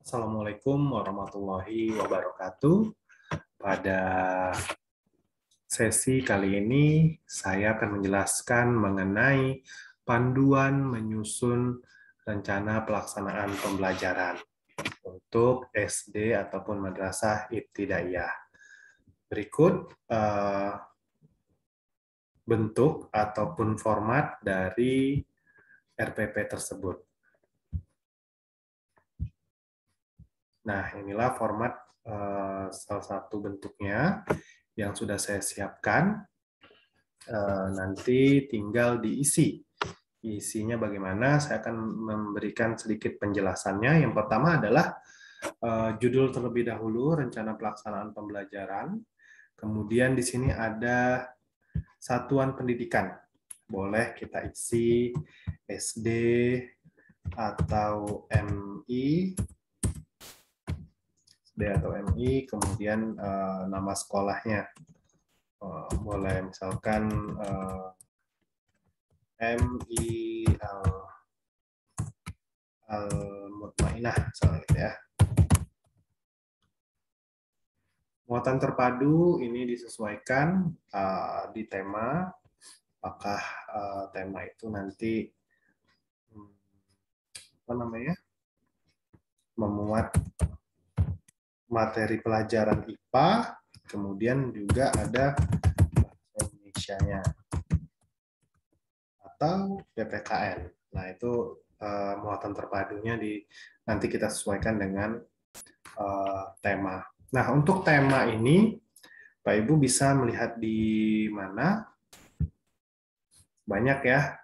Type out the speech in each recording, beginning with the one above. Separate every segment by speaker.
Speaker 1: Assalamualaikum warahmatullahi wabarakatuh. Pada sesi kali ini, saya akan menjelaskan mengenai panduan menyusun rencana pelaksanaan pembelajaran untuk SD ataupun madrasah ibtidaiyah. Berikut bentuk ataupun format dari RPP tersebut. Nah, inilah format salah satu bentuknya yang sudah saya siapkan. Nanti tinggal diisi. Isinya bagaimana? Saya akan memberikan sedikit penjelasannya. Yang pertama adalah judul terlebih dahulu, rencana pelaksanaan pembelajaran. Kemudian di sini ada satuan pendidikan. Boleh kita isi SD atau MI, kemudian nama sekolahnya. Boleh misalkan MI Al-Mutmainah, misalnya gitu ya. Muatan terpadu ini disesuaikan di tema. Apakah tema itu nanti memuat materi pelajaran IPA, kemudian juga ada bahasa Indonesianya atau PPKN. Nah, itu muatan terpadunya nanti kita sesuaikan dengan tema. Nah, untuk tema ini, Pak Ibu bisa melihat di mana. Banyak ya.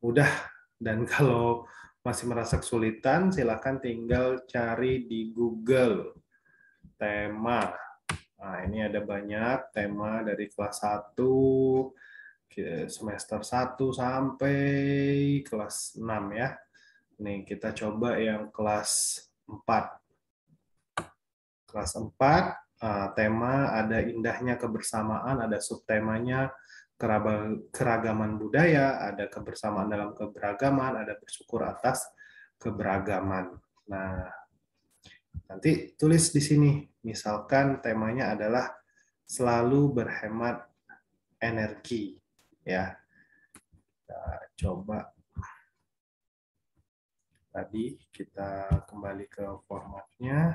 Speaker 1: Mudah. Dan kalau masih merasa kesulitan, silakan tinggal cari di Google tema. Nah, ini ada banyak tema dari kelas 1, semester 1 sampai kelas 6 ya. Nih, kita coba yang kelas 4. Kelas 4, tema ada indahnya kebersamaan, ada subtemanya keragaman budaya, ada kebersamaan dalam keberagaman, ada bersyukur atas keberagaman. Nah, nanti tulis di sini, misalkan temanya adalah selalu berhemat energi, ya. Kita coba tadi kita kembali ke formatnya.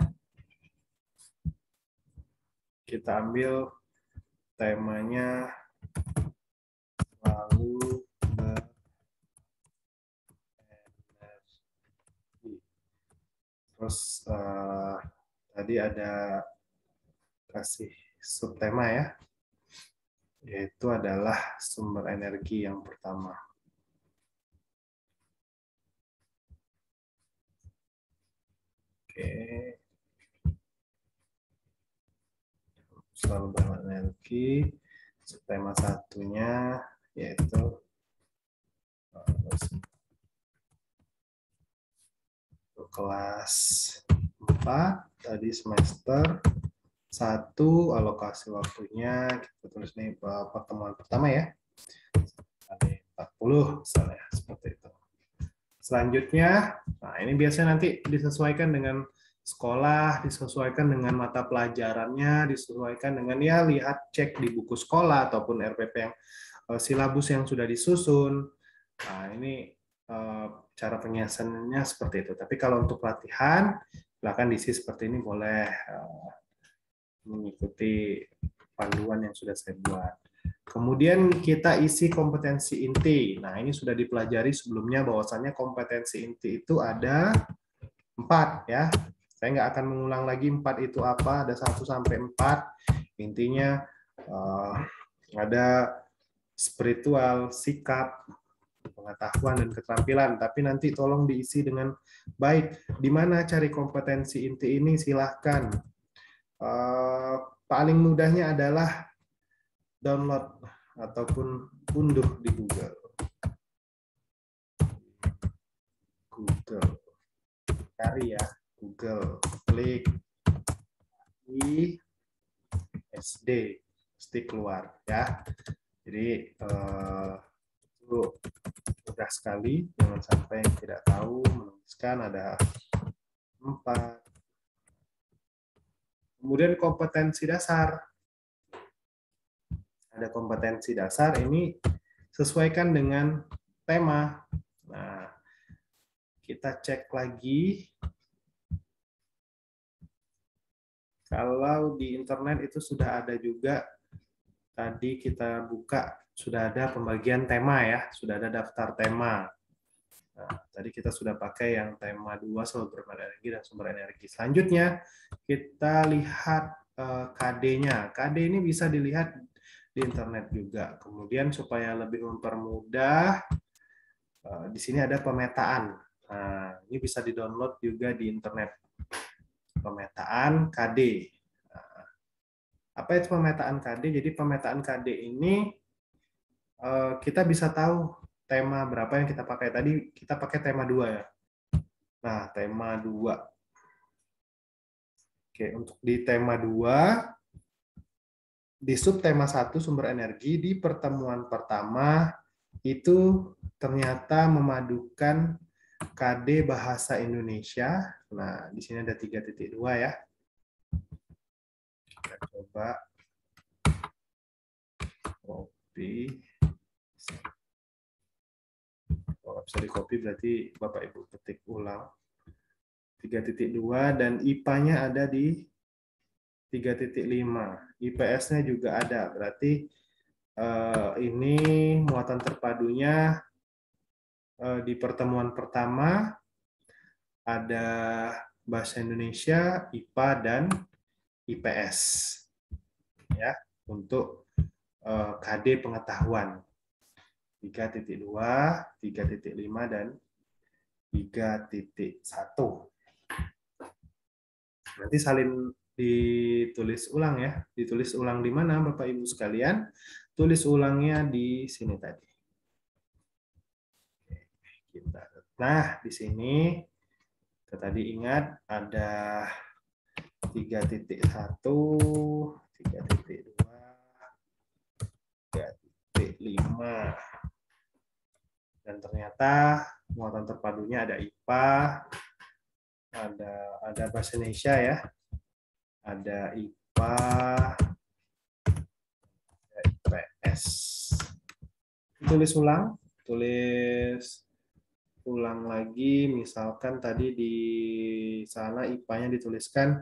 Speaker 1: Kita ambil temanya selalu berenergi. Terus tadi ada kasih subtema ya, yaitu adalah sumber energi yang pertama. Oke. Selalu berenergi. Subtema satunya yaitu kelas 4 tadi semester 1, alokasi waktunya kita tulis nih pertemuan pertama ya. Ada 40 misalnya seperti itu. Selanjutnya, nah ini biasanya nanti disesuaikan dengan sekolah, disesuaikan dengan mata pelajarannya, disesuaikan dengan ya lihat cek di buku sekolah ataupun RPP yang silabus yang sudah disusun. Nah, ini cara penyiasannya seperti itu. Tapi kalau untuk latihan, silakan diisi seperti ini, boleh mengikuti panduan yang sudah saya buat. Kemudian kita isi kompetensi inti. Nah, ini sudah dipelajari sebelumnya bahwasannya kompetensi inti itu ada 4 ya. Saya nggak akan mengulang lagi 4 itu apa, ada 1 sampai 4. Intinya ada spiritual, sikap, pengetahuan dan keterampilan, tapi nanti tolong diisi dengan baik. Di mana cari kompetensi inti ini? Silahkan. Paling mudahnya adalah download ataupun unduh di Google. Cari ya, Google, klik SD, pasti keluar ya. Jadi itu mudah sekali, jangan sampai yang tidak tahu menuliskan, ada 4. Kemudian kompetensi dasar. Ada kompetensi dasar, ini sesuaikan dengan tema. Nah, kita cek lagi. Kalau di internet itu sudah ada juga, tadi kita buka, sudah ada pembagian tema ya, sudah ada daftar tema. Nah, tadi kita sudah pakai yang tema 2, sumber energi dan sumber energi. Selanjutnya, kita lihat KD-nya. KD ini bisa dilihat di internet juga. Kemudian supaya lebih mempermudah, di sini ada pemetaan. Nah, ini bisa di-download juga di internet. Pemetaan KD. Nah, apa itu pemetaan KD? Jadi pemetaan KD ini kita bisa tahu tema berapa yang kita pakai. Tadi kita pakai tema 2 ya. Nah, tema 2. Oke, untuk di tema 2, di subtema 1 sumber energi, di pertemuan pertama itu ternyata memadukan KD bahasa Indonesia. Nah, di sini ada 3.2 ya. Kita coba copy. Kalau bisa di copy berarti Bapak Ibu ketik ulang. 3.2 dan IPA-nya ada di 3.5. IPS-nya juga ada. Berarti ini muatan terpadunya di pertemuan pertama ada bahasa Indonesia, IPA dan IPS. Ya, untuk KD pengetahuan. 3.2, 3.5 dan 3.1. Nanti salin ditulis ulang ya. Ditulis ulang di mana Bapak Ibu sekalian? Tulis ulangnya di sini tadi. Nah, di sini kita tadi ingat ada 3.1, 3.2, 3.5. Dan ternyata muatan terpadunya ada IPA, ada bahasa Indonesia ya, ada IPA, ada IPS. Tulis ulang lagi, misalkan tadi di sana IPA-nya dituliskan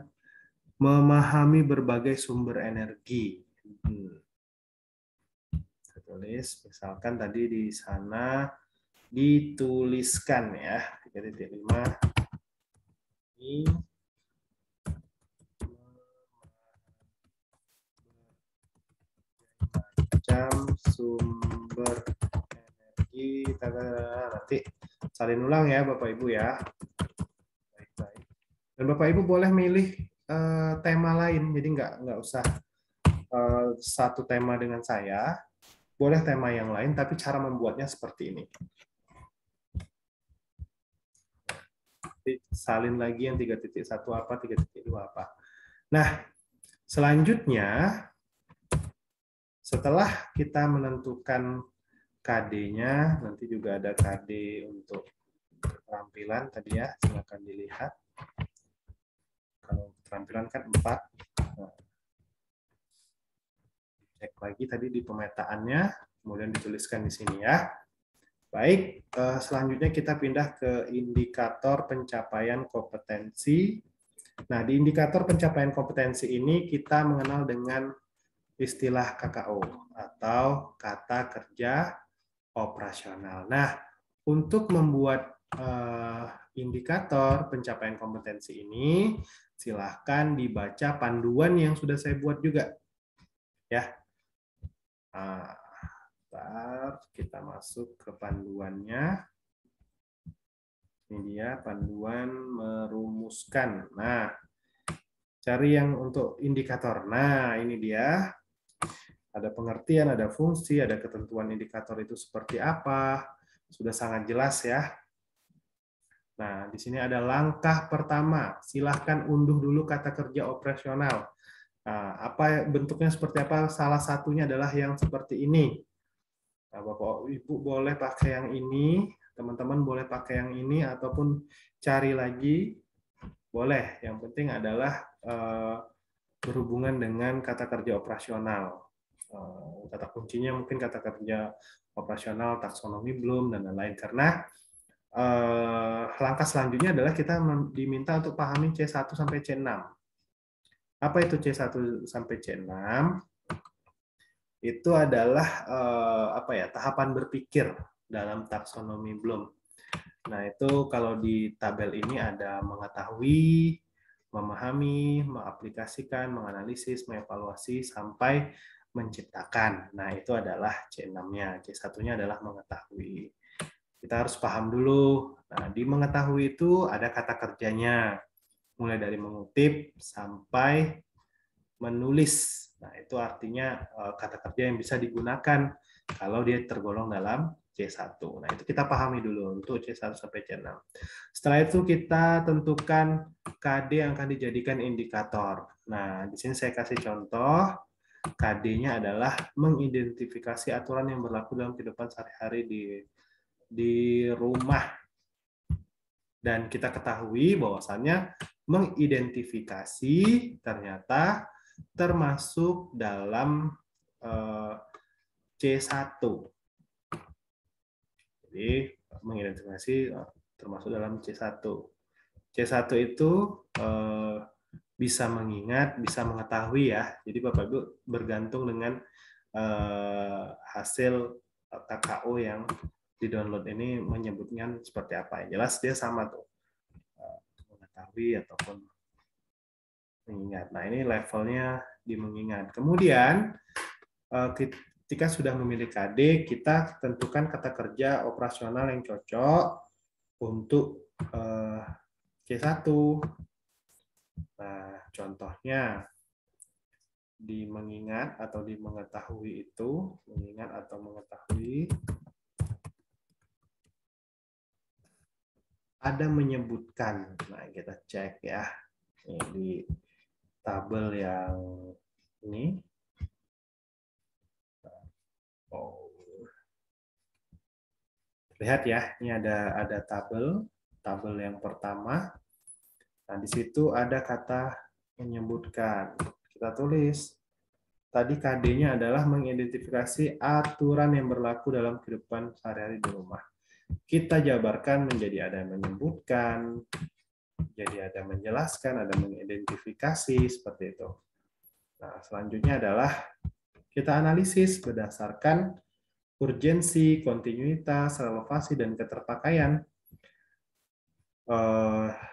Speaker 1: memahami berbagai sumber energi. Saya tulis, misalkan tadi di sana dituliskan ya, 3.5 ini macam sumber energi. Nanti salin ulang ya Bapak Ibu ya. Baik-baik. Dan Bapak Ibu boleh milih tema lain, jadi nggak usah satu tema dengan saya, boleh tema yang lain, tapi cara membuatnya seperti ini. Salin lagi yang 3.1 apa, 3.2 apa. Nah, selanjutnya setelah kita menentukan KD-nya, nanti juga ada KD untuk keterampilan tadi ya, silakan dilihat. Kalau keterampilan kan 4. Nah, cek lagi tadi di pemetaannya, kemudian dituliskan di sini ya. Baik, selanjutnya kita pindah ke indikator pencapaian kompetensi. Nah, di indikator pencapaian kompetensi ini kita mengenal dengan istilah KKO atau kata kerja operasional. Nah, untuk membuat indikator pencapaian kompetensi ini, silahkan dibaca panduan yang sudah saya buat juga. Ya. Ntar kita masuk ke panduannya. Ini dia panduan merumuskan. Nah, cari yang untuk indikator. Nah, ini dia. Ada pengertian, ada fungsi, ada ketentuan indikator itu seperti apa. Sudah sangat jelas ya. Nah, di sini ada langkah pertama. Silahkan unduh dulu kata kerja operasional. Nah, apa bentuknya seperti apa? Salah satunya adalah yang seperti ini. Nah, Bapak Ibu boleh pakai yang ini, teman-teman boleh pakai yang ini, ataupun cari lagi boleh. Yang penting adalah berhubungan dengan kata kerja operasional. Kata kuncinya mungkin kata kerja operasional, taksonomi belum, dan lain-lain. Karena langkah selanjutnya adalah kita diminta untuk pahami C1 sampai C6. Apa itu C1 sampai C6? Itu adalah tahapan berpikir dalam taksonomi Bloom. Nah, itu kalau di tabel ini ada mengetahui, memahami, mengaplikasikan, menganalisis, mengevaluasi, sampai menciptakan. Nah, itu adalah C6-nya. C1-nya adalah mengetahui. Kita harus paham dulu. Nah, di mengetahui itu ada kata kerjanya. Mulai dari mengutip sampai menulis. Nah, itu artinya kata kerja yang bisa digunakan kalau dia tergolong dalam C1. Nah, itu kita pahami dulu untuk C1 sampai C6. Setelah itu kita tentukan KD yang akan dijadikan indikator. Nah, di sini saya kasih contoh. KD-nya adalah mengidentifikasi aturan yang berlaku dalam kehidupan sehari-hari di rumah. Dan kita ketahui bahwasannya mengidentifikasi ternyata termasuk dalam C1. Jadi mengidentifikasi termasuk dalam C1. C1 itu bisa mengingat, bisa mengetahui ya. Jadi Bapak Ibu bergantung dengan hasil KKO yang di-download ini menyebutkan seperti apa. Yang jelas dia sama tuh. Mengetahui ataupun mengingat. Nah, ini levelnya di mengingat. Kemudian ketika sudah memilih KD, kita tentukan kata kerja operasional yang cocok untuk C1. Nah, contohnya di mengingat atau di mengetahui itu, mengingat atau mengetahui, ada menyebutkan. Nah, kita cek ya. Ini di tabel yang ini. Oh. Lihat ya, ini ada tabel yang pertama. Nah, di situ ada kata menyebutkan. Kita tulis. Tadi KD-nya adalah mengidentifikasi aturan yang berlaku dalam kehidupan sehari-hari di rumah. Kita jabarkan menjadi ada yang menyebutkan, jadi ada menjelaskan, ada mengidentifikasi, seperti itu. Nah, selanjutnya adalah kita analisis berdasarkan urgensi, kontinuitas, relevasi, dan keterpakaian.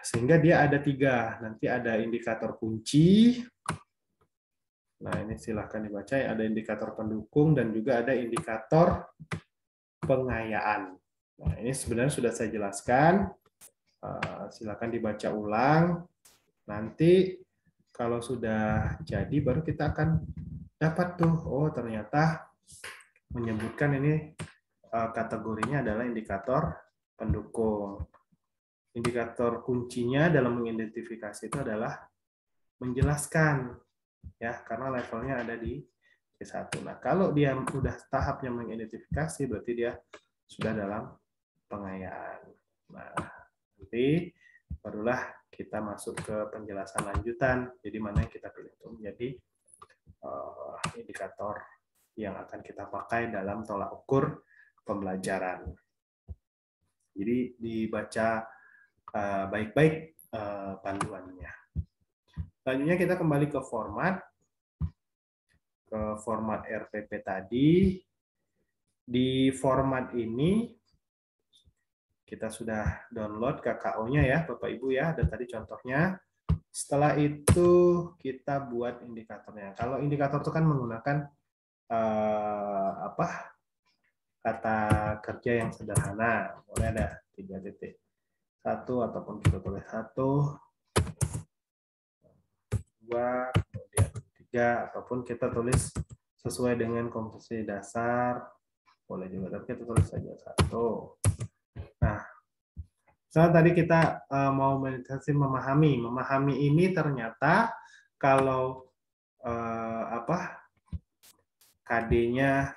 Speaker 1: Sehingga dia ada 3. Nanti ada indikator kunci. Nah, ini silahkan dibaca. Ada indikator pendukung dan juga ada indikator pengayaan. Nah, ini sebenarnya sudah saya jelaskan. Silahkan dibaca ulang. Nanti kalau sudah jadi, baru kita akan dapat tuh, oh ternyata menyebutkan ini kategorinya adalah indikator pendukung. Indikator kuncinya dalam mengidentifikasi itu adalah menjelaskan, ya, karena levelnya ada di C1. Nah, kalau dia sudah tahapnya mengidentifikasi, berarti dia sudah dalam pengayaan. Nah, nanti barulah kita masuk ke penjelasan lanjutan. Jadi mana yang kita pilih itu menjadi indikator yang akan kita pakai dalam tolak ukur pembelajaran. Jadi dibaca baik-baik panduannya. Selanjutnya kita kembali ke format RPP tadi. Di format ini kita sudah download KKO-nya ya, Bapak Ibu ya, ada tadi contohnya. Setelah itu kita buat indikatornya. Kalau indikator itu kan menggunakan kata kerja yang sederhana. Boleh ada 3 titik. 1 ataupun kita tulis 1, 2, kemudian 3, ataupun kita tulis sesuai dengan komposisi dasar. Boleh juga, tapi kita tulis saja 1. Nah, soal tadi kita mau meditasi memahami. Memahami ini ternyata kalau KD-nya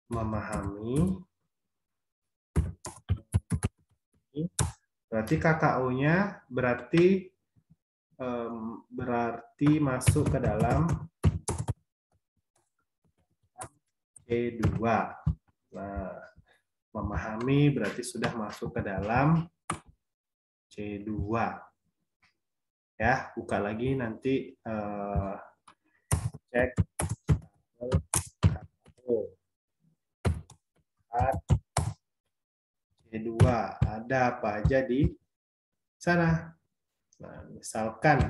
Speaker 1: memahami ini. Berarti KKU-nya berarti masuk ke dalam C2. Nah, memahami berarti sudah masuk ke dalam C2. Ya, buka lagi nanti cek C2 ada apa aja di sana. Nah, misalkan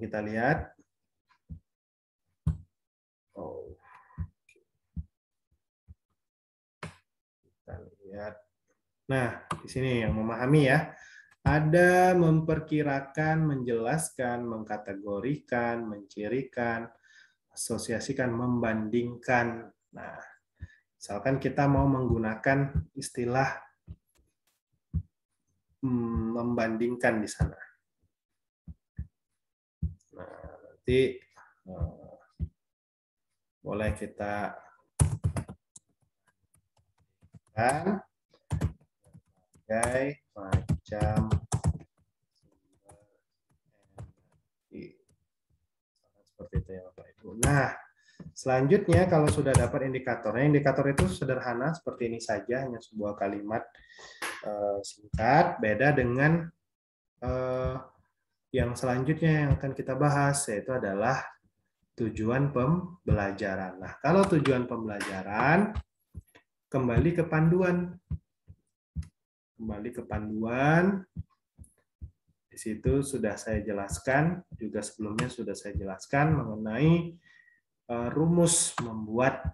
Speaker 1: kita lihat. Kita lihat. Nah, di sini yang memahami ya. Ada memperkirakan, menjelaskan, mengkategorikan, mencirikan, asosiasikan, membandingkan. Nah, misalkan kita mau menggunakan istilah membandingkan di sana. Nah, nanti boleh kita kan berbagai macam seperti itu ya Bapak Ibu. Nah, selanjutnya kalau sudah dapat indikatornya, indikator itu sederhana seperti ini saja, hanya sebuah kalimat singkat, beda dengan yang selanjutnya yang akan kita bahas, yaitu adalah tujuan pembelajaran. Nah, kalau tujuan pembelajaran, kembali ke panduan. Kembali ke panduan. Di situ sudah saya jelaskan, juga sebelumnya sudah saya jelaskan mengenai rumus membuat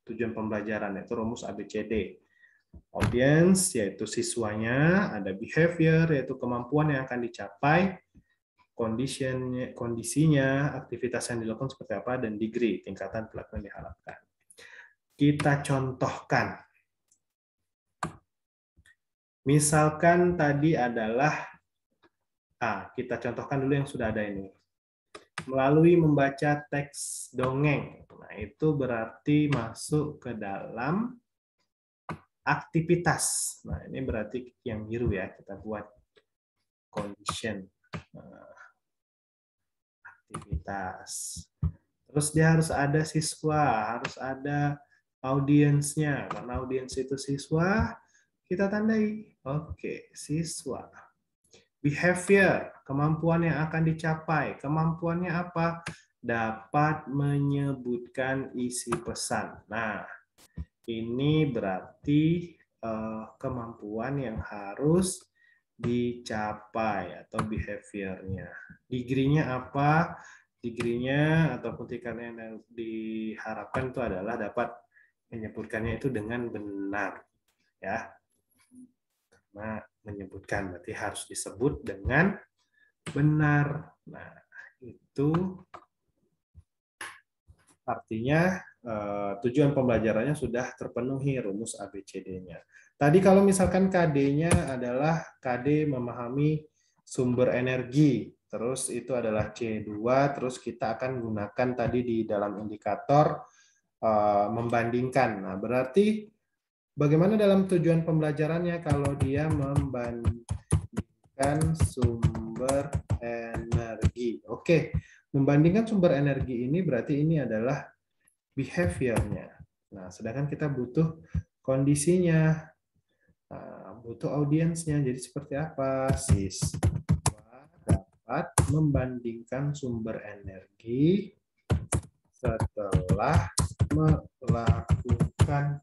Speaker 1: tujuan pembelajaran, yaitu rumus ABCD. Audience, yaitu siswanya, ada behavior, yaitu kemampuan yang akan dicapai, kondisinya, aktivitas yang dilakukan seperti apa, dan degree, tingkatan pelakuan yang diharapkan. Kita contohkan. Misalkan tadi adalah, kita contohkan dulu yang sudah ada ini. Melalui membaca teks dongeng. Nah, itu berarti masuk ke dalam aktivitas. Nah, ini berarti yang biru ya, kita buat condition. Aktivitas. Terus dia harus ada siswa, harus ada audiensnya. Karena audiens itu siswa, kita tandai. Oke, siswa. Behavior, kemampuan yang akan dicapai. Kemampuannya apa? Dapat menyebutkan isi pesan. Nah, ini berarti kemampuan yang harus dicapai atau behaviornya. Degree-nya apa? Degree-nya ataupun tingkatan yang diharapkan itu adalah dapat menyebutkannya itu dengan benar, ya. Karena menyebutkan berarti harus disebut dengan benar. Nah, itu artinya tujuan pembelajarannya sudah terpenuhi rumus ABCD-nya. Tadi kalau misalkan KD-nya adalah KD memahami sumber energi, terus itu adalah C2, terus kita akan gunakan tadi di dalam indikator membandingkan. Nah, berarti bagaimana dalam tujuan pembelajarannya kalau dia membandingkan sumber energi? Oke, membandingkan sumber energi ini berarti ini adalah behavior-nya. Nah, sedangkan kita butuh kondisinya, butuh audiensnya. Jadi seperti apa? Siswa dapat membandingkan sumber energi setelah melakukan